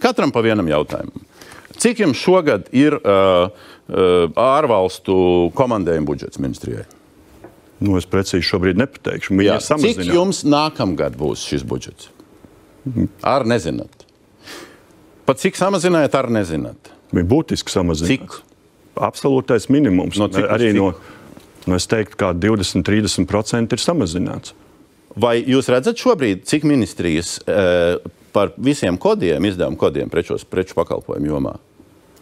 Katram pa vienam jautājumam. Cik jums šogad ir ārvalstu komandējuma budžets ministrijai? Nu, es precīzi šobrīd nepateikšu. Cik jums nākamgad būs šis budžets? Ar nezināt. Pat cik samazinājāt, ar nezināt? Bija būtiski samazināts. Cik? Absolūtais minimums. Es teiktu, kā 20–30% ir samazināts. Vai jūs redzat šobrīd, cik ministrijas par visiem kodiem, izdevumu kodiem preču pakalpojumu jomā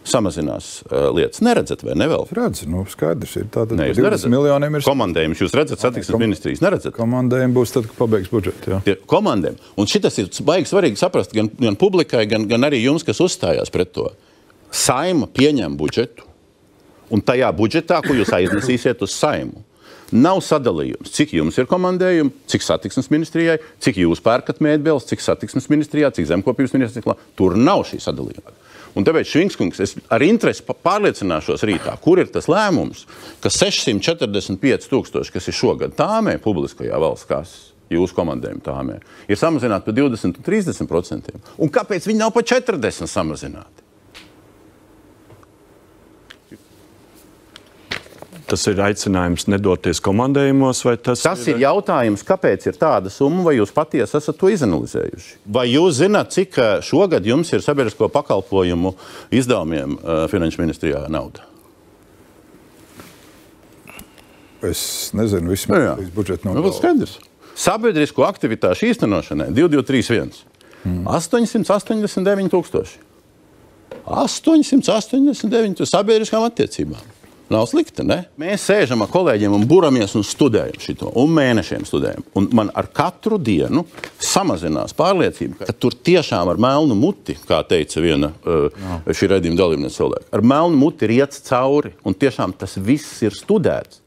samazinās lietas? Neredzat vai ne vēl? Redzu, skaidrs ir. Tātad ne, 20 miljoniem ir... Komandējums, jūs redzat satiksmes ministrijas, neredzat? Komandējumi būs tad, kad pabeigs budžetu, jā. Komandējumi. Un šitas ir baigi svarīgi saprast gan publikai, gan arī jums, kas uzstājās pret to. Saima pieņem budžetu, un tajā budžetā, ko jūs aiznesīsiet uz Saimu, nav sadalījums, cik jums ir komandējumi, cik satiksmes ministrijai, cik jūs pērkat mēdbēles, cik satiksmes ministrijā, cik zemkopības ministrijā. Tur nav šī sadalījuma. Un tāpēc, Švingskungs, es ar interesi pārliecināšos rītā, kur ir tas lēmums, ka 645 000, kas ir šogad tāmē publiskajā valsts kases, jūsu komandējuma tāmē, ir samazināti par 20–30%. Un kāpēc viņi nav par 40% samazināti? Tas ir aicinājums nedoties komandējumos, vai tas ir jautājums, kāpēc ir tāda summa, vai jūs patiesi esat to izanalizējuši? Vai jūs zināt, cik šogad jums ir sabiedrisko pakalpojumu izdevumiem Finanšu ministrijā nauda? Es nezinu, visu ministrijas budžetu nav. Skaidrs. Sabiedrisko aktivitāšu īstenošanai 2231. 889 000. 889 000 sabiedriskām attiecībām. Nav slikti, ne? Mēs sēžam ar kolēģiem un buramies un studējam šito, un mēnešiem studējam. Un man ar katru dienu samazinās pārliecība, ka tur tiešām ar melnu muti, kā teica viena šī raidījuma dalībniece cilvēka, ar melnu muti riec cauri, un tiešām tas viss ir studēts.